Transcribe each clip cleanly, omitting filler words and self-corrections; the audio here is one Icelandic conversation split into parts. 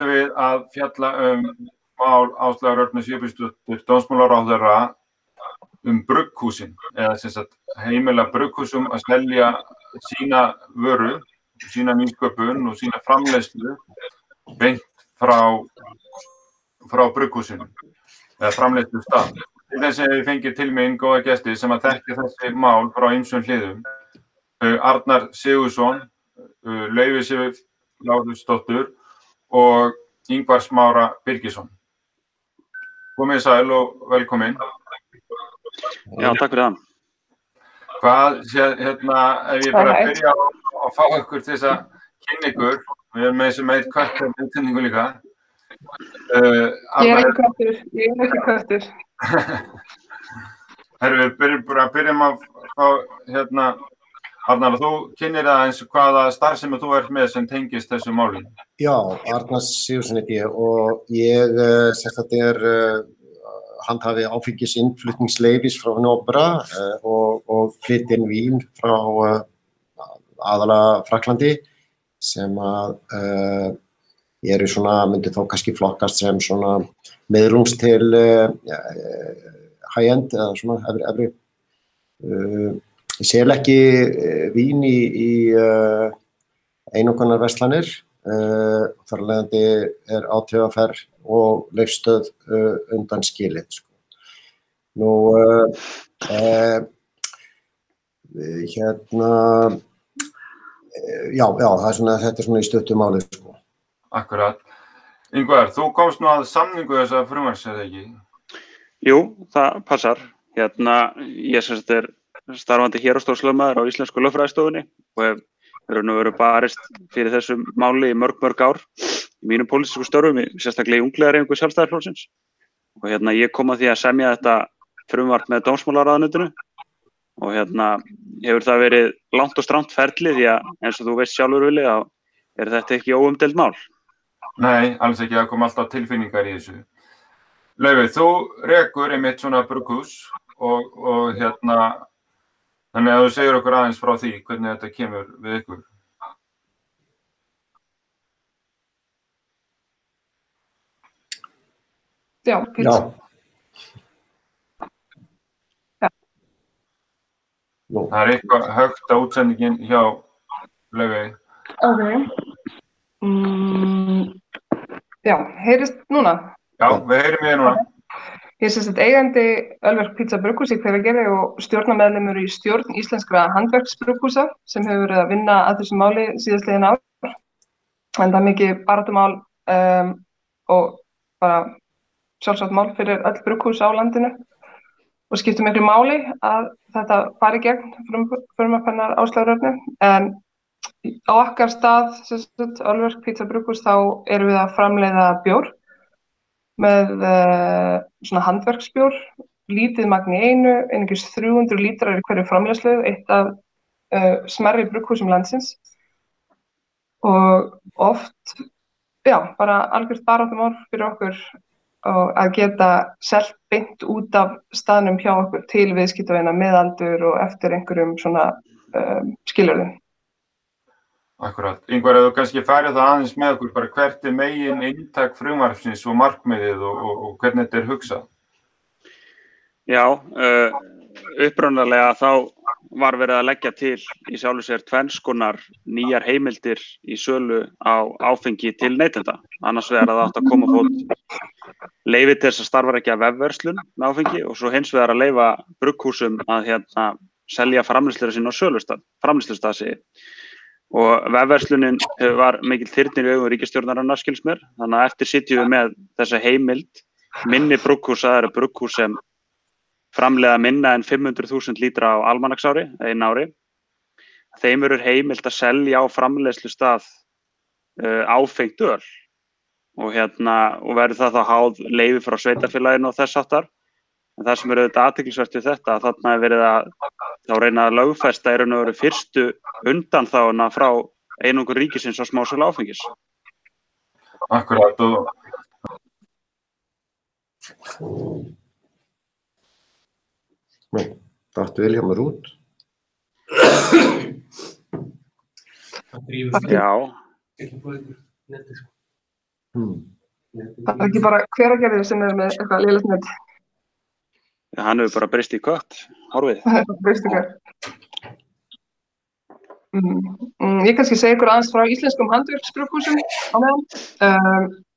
við að fjalla mál Áslaugar Örnu Sigurbjörnsdóttur dómsmálaráðherra brugghúsin, eða sem sagt heimila brugghúsum að selja sína vöru, sína nýsköpun og sína framleiðslu beint frá brugghúsinu, eða framleiðslustað. Til þess að við fengið til mín góða gesti sem að þekkja þessi mál frá ýmsum hliðum. Arnar Sigurðsson, Laufey Sif Lárusdóttur og Ingvar Smára Birgisson. Komið sæl og velkomin. Já, takk fyrir það. Hvað, hérna, ef ég bara byrja að fá ykkur til þess að kynna ykkur, við erum með þessum eitt kvartur útsendingu líka. Ég er ekki kvartur. Herru, við byrjum að fá, hérna, Arnar, þú kynnir það eins hvaða starfsemi þú ert með sem tengist þessu máli. Já, Arnar Sigurðsson heiti ég og ég handhafi áfengisinnflutningsleyfis frá hinu opinbera og flyt inn vín frá aðallega Frakklandi sem að eru svona, myndi þó kannski flokkast sem svona meðlungs til high-end eða svona efri. Ég sel ekki vín í einokunarverslanir, þar af leiðandi átvr og leifstöð undan skilið. Nú, hérna, já, þetta svona í stuttu máli, sko. Akkurat. Ingvar, þú komst nú að samningu þessa frumvarps, eða ekki? Jú, það passar. Hérna, ég sem sagt starfandi héraðsdómslögmaður á Íslensku lögfræðistofunni og hef verið barist fyrir þessu máli í mörg ár í mínum pólitísku störfum, sérstaklega í unglingahreyfingu Sjálfstæðisflokksins. Og hérna ég kom að því að semja þetta frumvarp með dómsmálaráðuneytinu og hérna hefur það verið langt og strangt ferli því að eins og þú veist sjálfur Vili að þetta ekki óumdeild mál. Nei, alls ekki, það kom alltaf tilfinningar í þessu. Laufey, þú rekur einmitt svona brugghús og hérna þannig að þú segir okkur aðeins frá því hvernig þetta kemur við ykkur. Já, pizza. Já. Það eitthvað högt á útsendingin hjá Laufey. Ok. Já, heyrist núna? Já, við heyrum ég núna. Ég er sem sagt eigandi Ölverk Pizza brugghús í Hveragerði og stjórnarmeðlimur í stjórn íslenskra handverksbrugghúsa sem hefur verið að vinna að þessu máli síðastliðin ár. En það er mikið baráttumál og bara sjálfsagt mál fyrir öll brugghús á landinu og skiptir miklu máli að þetta fari gegn frumvarp hennar Áslaugar Örnu. En á okkar stað, sem sagt Ölverk Pizza brugghús, þá erum við að framleiða bjór með svona handverksbjór, lítið magn í einu, einungis 300 lítrar í hverju framleiðslu, eitt af smærri brugghúsum landsins. Og oft, já, bara algjört baráttumál fyrir okkur að geta selt beint út af staðnum hjá okkur til viðskiptavina með aldur og eftir einhverjum svona skilyrðum. Akkurat. Ingvar, ef þú kannski færið það aðeins með okkur, bara hvert megin inntak frumvarpsins og markmiðið og hvernig þetta hugsað? Já, upprunalega þá var verið að leggja til í sjálfu sér tvenns konar nýjar heimildir í sölu á áfengi til neytenda. Annars vegar að það átti að koma fót leyfi til þess að starfa ekki að vefverslun með áfengi og svo hins vegar að leyfa brugghúsum að selja framleiðslur sín á framleiðslustað sig. Og vefverslunin var mikil þyrnir í augum ríkisstjórnarinnar, skilst mér. Þannig að eftir sitjum við með þessa heimild minni brugghús, það eru brugghús sem framleiða minna en 500.000 lítra á almanaksári, einu ári. Þeim verður heimild að selja á framleiðslustað áfengt öl. Og verður það þá háð leyfi frá sveitarfélaginu og þess háttar. En það sem er auðvitað athyglisvert við þetta, að þarna er verið að reyna að lögfesta í raun og veru fyrstu undanþáguna frá einangur ríkisins á smásölu áfengis. Akkurat. Datt Vilhjálmur út? Já. Það ekki bara Hveragerði sem með eitthvað lélegt net. Ja, hann hefur bara breyst í kött, horfið. Breyst í kött. Ég kannski segi ykkur aðeins frá íslenskum handverksbrugghúsum á meðan.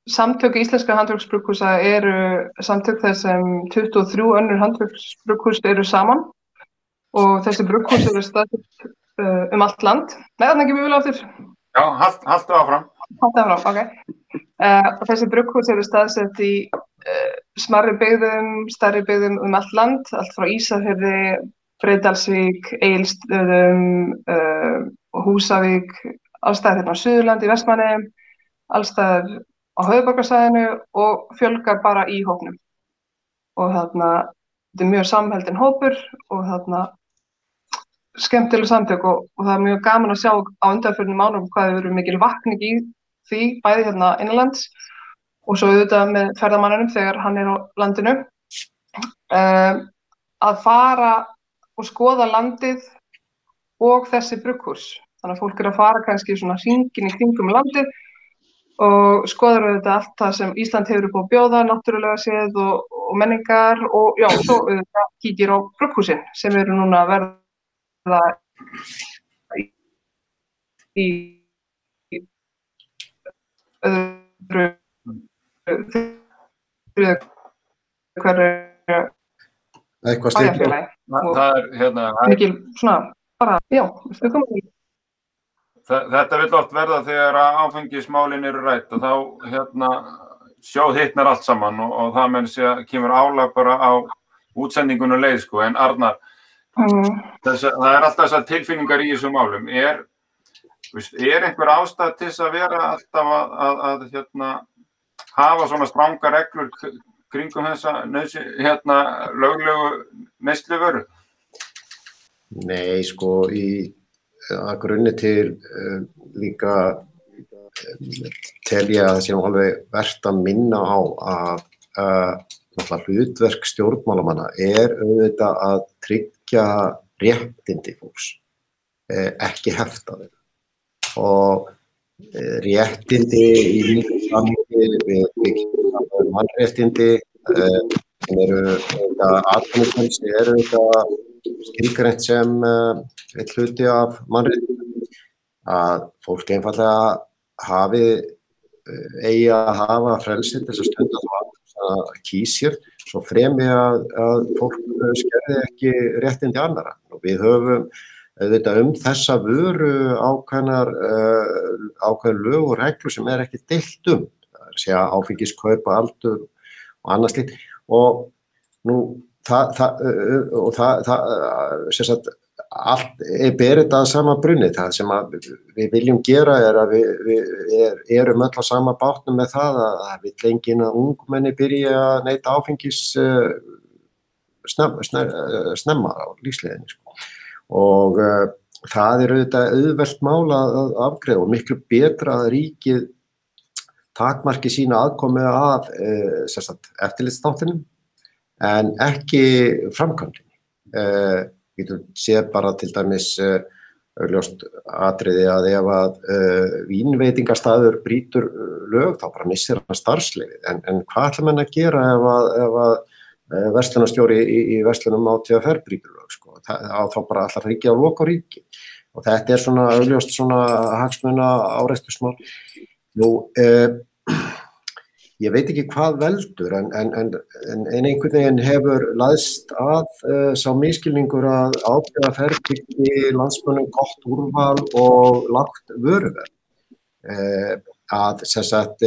Samtök íslenska handverksbrugghúsa eru samtök þess sem 23 önnur handverksbrugghús eru saman og þessi brugghús eru staðsett allt land. Nei, þannig ekki mjög vel áttur. Já, haltu áfram. Haltu áfram, ok. Þessi brugghús eru staðsett í smærri byggðum, stærri byggðum allt land, allt frá Ísafirði, Breiðdalsvík, Egilsstöðum, Húsavík, allstaðar hérna á Suðurlandi, Vestmannaeyjum, allstaðar á höfuðborgarsvæðinu og fjölgar bara í hópnum. Og þarna, þetta mjög samheldinn hópur og þarna skemmtileg samtök og það mjög gaman að sjá á undanförnum árum hvað hefur verið mikil vakning í því, bæði hérna innanlands og svo auðvitað með ferðamannunum þegar hann á landinu, að fara og skoða landið og þessi brugghús. Þannig að fólk að fara kannski svona hringinn í kringum landið og skoðar auðvitað allt það sem Ísland hefur upp á bjóða, náttúrulega séð og menningar og já, svo auðvitað kíkir á brugghúsin sem eru núna að verða í öðru eitthvað styrkjum. Það hérna... Mikil svona, bara, já, Þetta vill oft verða þegar áfengismálin eru rædd og þá hérna sjóðhittnar allt saman og það menn sé að kemur álag bara á útsendingunum leið sko, en Arnar, það alltaf þessar tilfinningar í þessum málum. Er einhver ástæða til þess að vera alltaf að hérna hafa svona stranga reglur kringum þessa löglegu neysluvöru? Nei, sko, að grunni til líka tel ég að það sé alveg vert að minna á að hlutverk stjórnmálamanna auðvitað að tryggja réttindi fólks, ekki hefta þeim. Og réttindi í samhengi við mannréttindi sem eru atvinnufrelsi skilgreint sem hluti af mannréttindum, að fólk einfaldlega eigi að hafa frelsi til þess að stunda það að kýsir, svo fremi að fólk skerði ekki réttindi annarra. Og við höfum auðvitað þessa vöru ákveðin lög og reglur sem ekki deilt það er að segja áfengiskaupa, aldur og annað slíkt. Og nú allt ber þetta að sama brunni. Það sem við viljum gera að við erum öll á sama bátnum með það að vill enginn að ungmenni byrja að neyta áfengis snemma á lífsleiðinni. Sko. Og það auðvitað auðvelt mál að afgreiða og miklu betra að ríkið takmarki sína aðkomu af eftirlitsþáttunum en ekki framkvæmdinni. Við getum séð bara til dæmis augljóst atriði að ef að vínveitingastaður brýtur lög þá bara missir hann starfsleyfið. En hvað ætla menn að gera ef að verslunarstjóri í verslunum á TFR brýtur lög? Sko. Þá bara allar ríkið að loka á ríki. Og þetta svona augljóst svona hagsmuna árekstusmál. Nú, ég veit ekki hvað veldur en einhvern veginn hefur læðst að sá misskilningur að ákveða ferðbyggi landsmönnum gott úrval og lágt vöruverð. Að sem sagt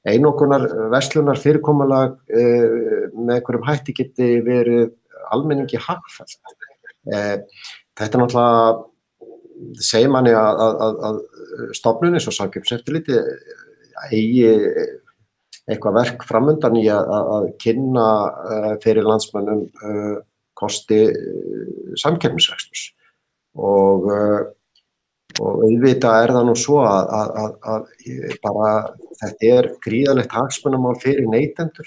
einokunar verslunar fyrirkomulag með einhverjum hætti geti verið almenningi hagfellt. Þetta náttúrulega segir manni að stofnun eins og Samkeppniseftirlitið eigi eitthvað verk framundan í að kynna fyrir landsmönnum kosti samkeppnisreksturs. Og auðvitað það nú svo að bara þetta gríðarlegt hagsmunamál fyrir neytendur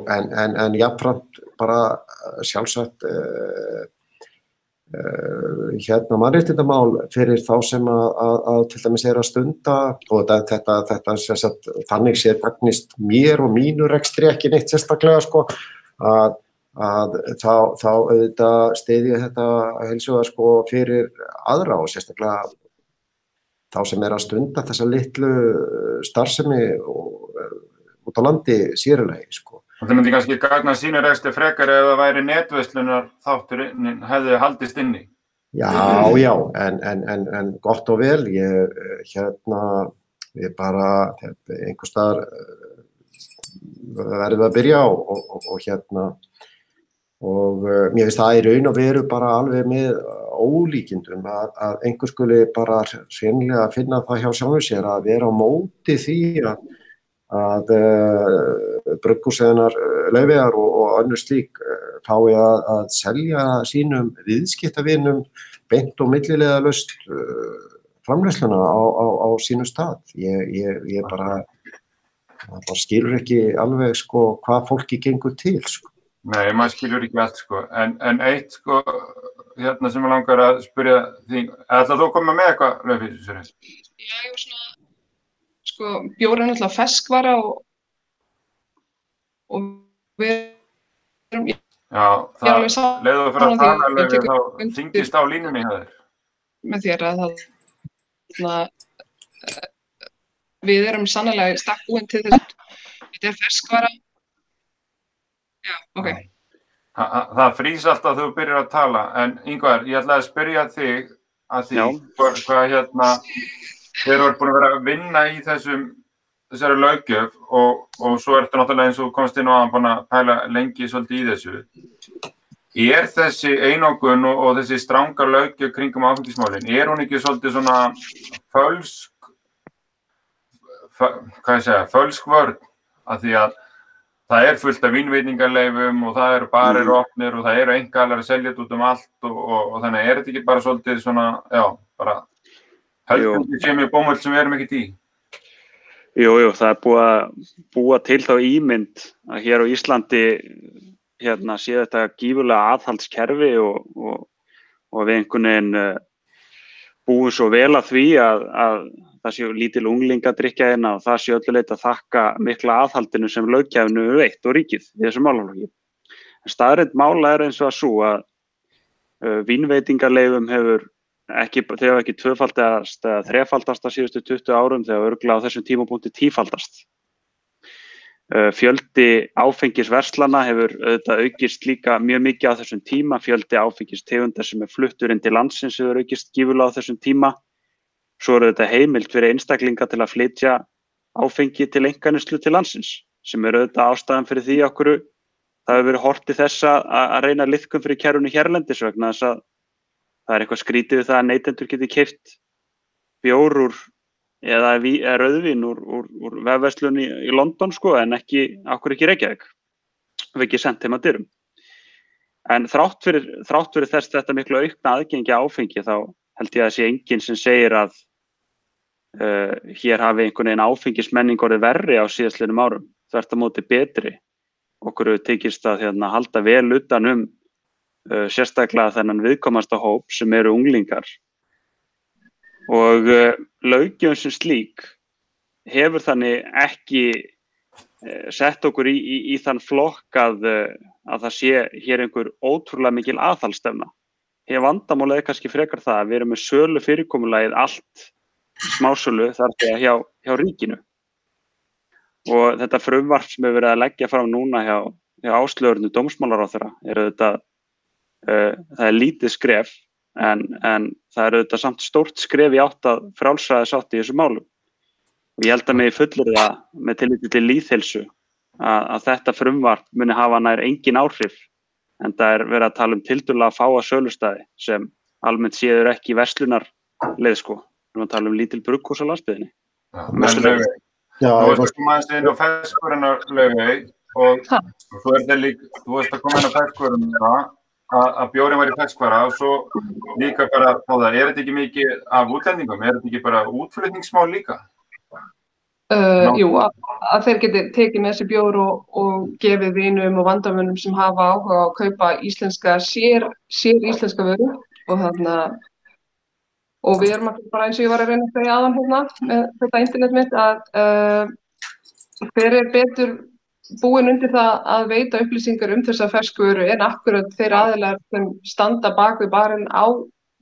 en jafnframt bara sjálfsagt mannréttindamál fyrir þá sem að til dæmis að stunda og þetta þannig sé gagnist mér og mínu rekstri ekki neitt sérstaklega sko, að þá auðvitað styðja þetta heilsugar sko fyrir aðra og sérstaklega þá sem að stunda þessa litlu starfsemi út á landi sérilegi sko. Það myndi kannski gagna sínu rekstri frekar ef það væri netverslunar þátturinn hefði haldist inni. Já, en gott og vel, ég bara einhvers staðar verðum að byrja og mér finnst það í raun og veru bara alveg með ólíkindum að einhver skuli bara sennilega finna það hjá sjálfum sér að vera á móti því að brugghúsið Laufeyjar og önnur slík fái að selja sínum viðskiptavinum beint og millileiðalaust framleiðsluna á sínum stað. Ég bara skilur ekki alveg sko hvað fólki gengur til sko. Nei, maður skilur ekki allt sko, en eitt sko sem ég langar að spyrja þín, ætlar þú að koma með eitthvað, Laufey? Já, ég var svona sko, bjór náttúrulega ferskvara og við erum Já, leiðu þú fyrir að tala Laufey, þá þyngist á línunni hjá þér. Með þér að við erum sannarlega stakk búin til þess þetta ferskvara. Já, ok. Það frýs alltaf þegar þú byrjar að tala, en Ingvar, ég ætlaði að spyrja þig að því hvað þeir eru búin að vera að vinna í þessari löggjöf og svo ertu náttúrulega eins og komst inn og aðan búin að pæla lengi svolítið í þessu. Þessi einokun og þessi stranga löggjöf kringum áfengismálin, hún ekki svolítið svona fölsk vörn að því að það fullt af vínveitingarleyfum og það eru barir opnir og það eru einkaaðilar að selja þetta út um allt og þannig þetta ekki bara svolítið svona, bara heldur sem í bómull sem við erum ekkert í? Jú, það búið að búa til þá ímynd að hér á Íslandi sé þetta gífurlega aðhaldskerfi og við einhvern veginn búum svo vel að því að það séu lítil unglingadrykkja og það séu öllu leyti að þakka mikla aðhaldinu sem löggjafinu veitt og ríkið í þessum málaflokki. En staðreynd mála eins og að sú að vínveitingarleyfum hefur ekki tvöfaldast eða þrefaldast á síðustu 20 árum þegar örugglega á þessum tímapunkti tífaldast. Fjöldi áfengisverslana hefur auðvitað aukist líka mjög mikið á þessum tíma, fjöldi áfengistegundar sem fluttur inn til landsins hefur aukist gífurlega á þessum tíma. Svo þetta heimild fyrir einstaklinga til að flytja áfengi til einkaneyslu til landsins, sem auðvitað ástæðan fyrir því okkur það hefur verið horft til þess að reyna liðkun fyrir kerfinu hérlendis vegna þess að það eitthvað skrítið við það að neytendur geti keypt bjór eða rauðvín úr vefverslun í London sko, en okkur ekki Reykjavík. Við ekki sendt þeim að dyrum. En þrátt fyrir þess þetta miklu aukna aðgengi áfengi þá held ég að sé enginn sem segir að hér hafi einhvern veginn áfengismenning orðið verri á síðastliðnum árum, þvert á móti betri. Okkur hefur tekist að halda vel utan sérstaklega þennan viðkomasta hóp sem eru unglingar. Og löggjöfin sem slík hefur þannig ekki sett okkur í þann flokk að það sé hér einhver ótrúlega mikil aðhaldsstefna. Vandamálið kannski frekar það að við erum með sölu fyrirkomulagið allt smásölu þar hjá ríkinu. Og þetta frumvarp sem hefur verið að leggja fram núna hjá Áslaugu dómsmálaráðherra það lítið skref en það auðvitað samt stórt skref í átt að frjálsræðisátt í þessu málum. Og ég held að mig fullyrða með tilliti til lýðheilsu að þetta frumvarp muni hafa nær engin áhrif. En það verið að tala tiltölulega fáa sölustæði sem almennt séður ekki verslunarleið sko. Við erum að tala lítil brugghús á landsbyggðinni. Laufey, þú varst að koma inn á ferskvöruna, Laufey, og svo þetta líka, þú varst að koma inn á ferskvöruna að bjórinn var í ferskvara og svo líka bara á það, þetta ekki mikið af útlendingum, þetta ekki bara útflutningsmál líka? Jú, að þeir geti tekið með sér bjór og gefið vinum og vandamönnum sem hafa áhuga á að kaupa íslenska, sér íslenska vöru og við erum bara eins og ég var að reyna að segja aðan hérna með þetta internet mitt að hver betur búin undir það að veita upplýsingar þessa ferskvöru en akkurat þeir aðilar sem standa bak við barinn á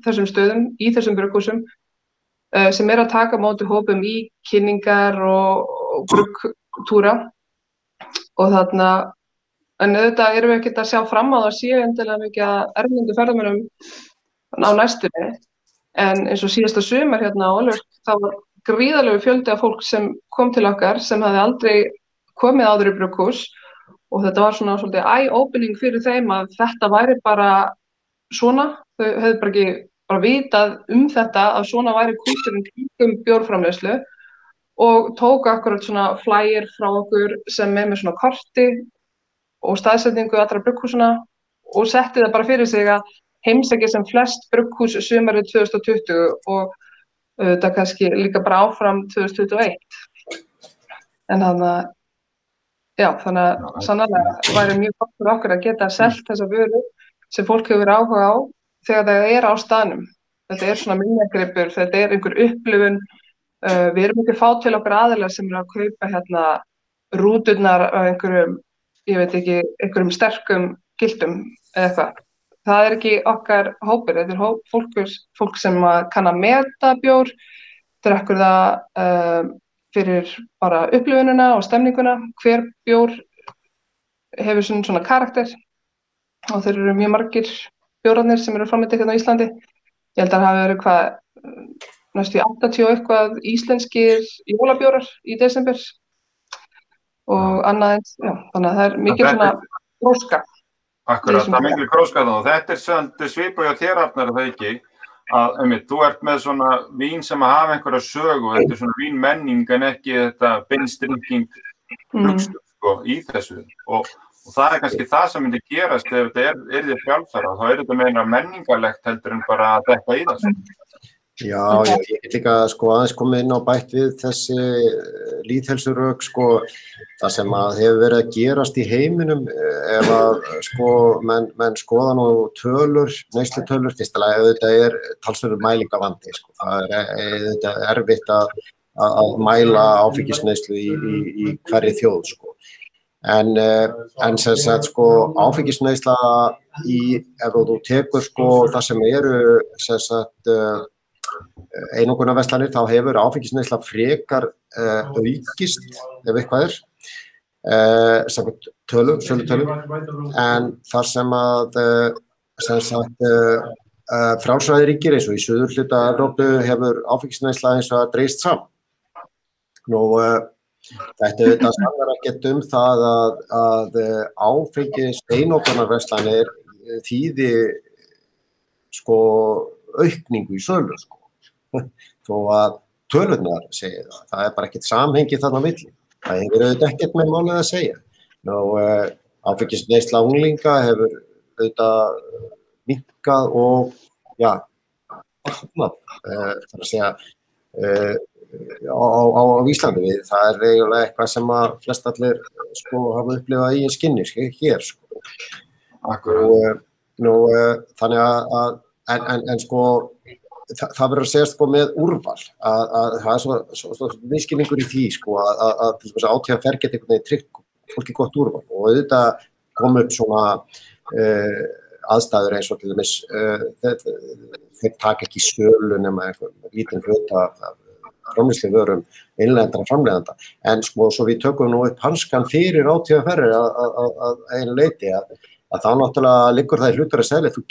þessum stöðum, í þessum brugghúsum sem að taka á móti hópum í kynningar og bruggtúra og en auðvitað erum við ekkert að sjá fram á það séu endilega mikið að erlendu ferðamönnum á næstunni en eins og síðasta sumar hérna á Ölvers það var gríðarlegu fjöldi af fólk sem kom til okkar sem hafði aldrei komið áður í brugghús og þetta var svona svolítið eye-opening fyrir þeim að þetta væri bara svona, þau hefðu bara ekki vitað þetta að svona væri kúltúrinn kringum bjórframleiðslu og tók akkurat svona flyer frá okkur sem með svona korti og staðsetningu allra brugghúsina og setti það bara fyrir sig að heimsækja sem flest brugghús sumarið 2020 og þetta kannski líka bara áfram 2021 en þannig að sannarlega væri mjög gott fyrir okkur að geta selt þessa vöru sem fólk hefur áhuga á þegar það á staðnum. Þetta svona minjagripur, þetta einhver upplifun. Við erum ekki fá til okkar aðilar sem að kaupa hérna rúturnar af einhverjum, ég veit ekki, einhverjum sterkum gildum eða eitthvað. Það ekki okkar hópur, þetta fólk sem kann að meta bjór, drekkur það fyrir bara upplifunina og stemninguna, hver bjór hefur svona karakter og þeir eru mjög margir bjórarnir sem eru framleiddar hérna á Íslandi. Ég held að það hafi verið næstu 80 og eitthvað íslenskir jólabjórar í desember og annað eins, já, þannig að það mikil svona gróska. Akkurat, það mikil gróska þá. Þetta svipað hjá þér Arnar, það ekki? Að þú ert með svona vín sem að hafa einhverja sögu, þetta svona vínmenning en ekki þetta beinstrynging í þessu og það kannski það sem myndi gerast ef þetta yrði frjálsara, þá þetta meira menningarlegt heldur en bara að detta í þessu. Já, ég get líka aðeins komið inn á bætt við þessi lýðheilsurök það sem að hefur verið að gerast í heiminum ef að menn skoða nú tölur, neyslutölur, fyrstulega auðvitað talsverður mælingavandi, það erfitt að mæla áfengisneyslu í hverri þjóð, En sem sagt, áfengisneysla ef þú tekur það sem eru sem sagt einokunarverslanir, þá hefur áfengisneysla frekar aukist ef eitthvað samkvæmt sölutölum, en þar sem að sem sagt frjálsræði ríkir eins og í suðurhluta Evrópu hefur áfengisneysla eins og að dreifst saman. Þetta sannar ekkert það að áfengis einokunarverslanir þýði aukningu í sölu þó að tölurnar segja það bara ekkert samhengi þarna á milli. Það hefur auðvitað ekkert með málið að segja. Áfengisneysla unglinga hefur auðvitað minnkað og batnað, þar að segja á Íslandi það eiginlega eitthvað sem að flestallir hafa upplifað í skinni hér þannig að en það verður að segja með úrval að það svo misskilningur í því að til dæmis ÁTVR geti einhvern veginn tryggt fólki gott úrval og auðvitað kom upp svona aðstæður eins og til dæmis þeir taka ekki sölu nema einhvern lítinn hluta framleiðsluvörum innlendra framleiðanda en svo við tökum nú upp hanskan fyrir ÁTVR að einu leiti að þá náttúrulega liggur það í hlutur að segja þú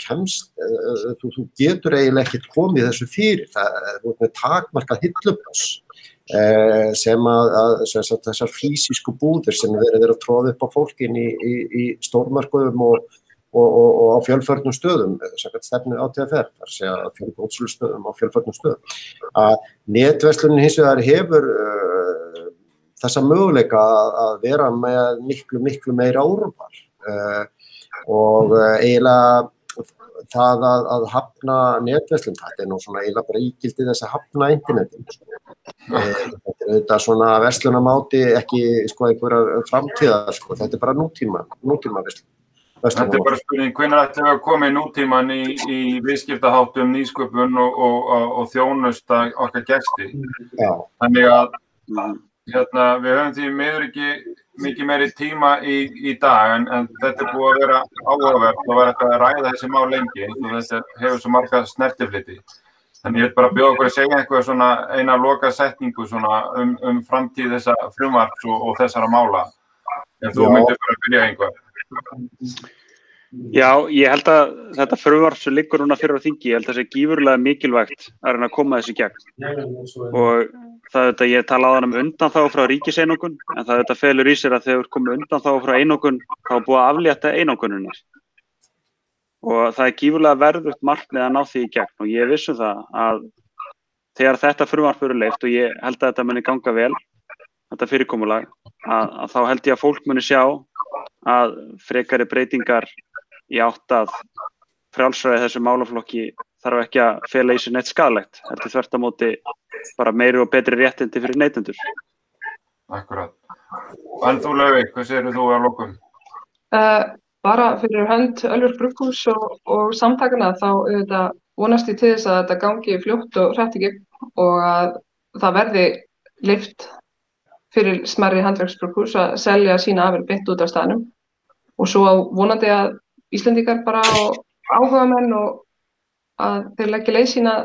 getur eiginlega ekkert komið þessu fyrir þú ert með takmarkað hillupláss sem að þessar físísku búðir sem verið að tróða upp á fólkin í stórmörkuðum og á fjölförnum stöðum samkvæmt stefnu ÁTVR, þar segja fjölbótsölustöðum á fjölförnum stöðum. Að netverslunin hins vegar hefur þessa möguleika að vera með miklu meira úrval og eiginlega það að hafna netverslun, þetta nú svona eiginlega bara ígildi þess að hafna internetinu. Þetta auðvitað svona verslunamáti ekki einhverjar framtíðar, þetta bara nútíma verslun. Þetta bara spurning, hvenær ætlum við að koma í nútíman í viðskiptaháttum, nýsköpun og þjónusta okkar gesti. Já. Þannig að við höfum því miður ekki mikið meiri tíma í dag, en þetta búið að vera áhugavert og vera að ræða þessi mál lengi, og þetta hefur svo marga snertifliti. Þannig ég vil bara bjóða okkur að segja eitthvað svona eina loka setningu svona framtíð þessa frumvarps og þessara mála. Ef þú myndir bara byrja einhver. Já, ég held að þetta frumvarp sem liggur núna fyrir á þingi, ég held að það sé gífurlega mikilvægt að reyna að koma þessu í gegn. Og það þetta, ég tala áðan undanþágu frá ríkiseinokun, en það þetta felur í sér að þegar komið undanþágu frá einokun, þá er búið að aflétta einokuninni. Og það er gífurlega verðugt markmið að ná því í gegn, og ég vissu það að þegar þetta frumvarp eru leyft, og ég held að þetta muni ganga vel, þetta fyrirkomulag, að þá held ég að fólk muni sjá að frekari breytingar í átt að frjálsræði þessu málaflokki þarf ekki að fela í sér neitt skaðlegt. Þetta þvert á móti bara meiri og betri réttindi fyrir neytendur. Akkurat. En þú Laufey, hvað segir þú að lokum? Bara fyrir hönd Ölver brugghús og samtakana þá vonast ég til þess að þetta gangi fljótt og hratt í gegn og að það verði leyft fyrir smærri handverksbrugghús að selja sína afurðir beint út af staðnum og svo vonandi að Íslendingar bara og áhugamenn og að þeir leggja leið sína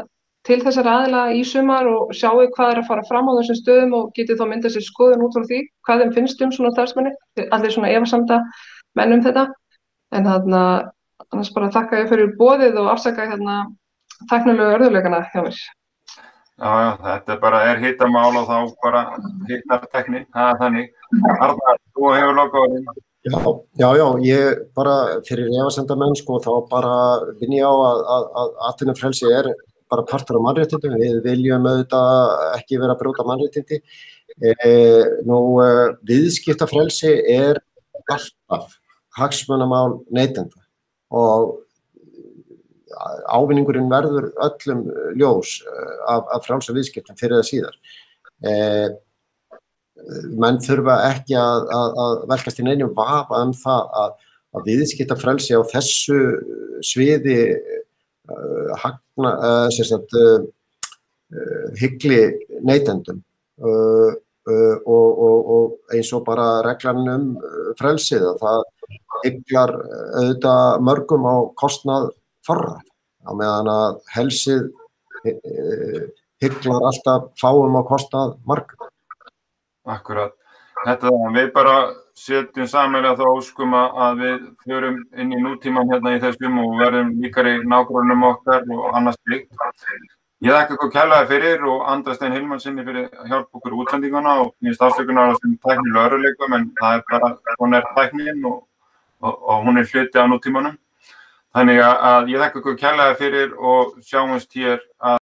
til þessara aðila í sumar og sjáu hvað að fara fram á þessum stöðum og geti þá myndað sér skoðun út frá því hvað þeim finnst svona starfsmenni, allir svona efasemda menn þetta. En annars bara þakka ég fyrir boðið og afsaka tæknilegu örðugleikana hjá mér. Já, þetta bara hitamál og þá bara hittar tekni, það er þannig. Arnar, þú hefur lokað orðin. Já, ég bara fyrir efasemdamenn þá bara vinn ég á að atvinnufrelsi er bara partur af mannréttindum. Við viljum auðvitað ekki vera að brjóta mannréttindi. Viðskiptafrelsi er alltaf hagsmunamál neytenda og ávinningurinn verður öllum ljós af frjálsum viðskiptum fyrir eða síðar. Menn þurfa ekki að velkast í neinum vafa það að viðskiptafrelsi á þessu sviði hygli neytendum og eins og bara reglan frelsið að það hyglar auðvitað mörgum á kostnað fárra, á meðan að helsið hyglar alltaf fáum á kostnað margra. Akkurat. Við bara setjum sameiginlega þá óskum að við förum inn í nútíman í þessum og verðum líkari nágrönnum okkar og annars slíkt. Ég þakka ykkur kærlega fyrir og Andra Stein Hilmarssyni fyrir að hjálpa okkur útsendinguna og minnst afsökunar á þessum tæknilega örðugleikum, en það er bara, hún er tæknin og hún er hluti af nútímanum. Þannig að ég þakka ykkur kærlega fyrir og sjáumst hér að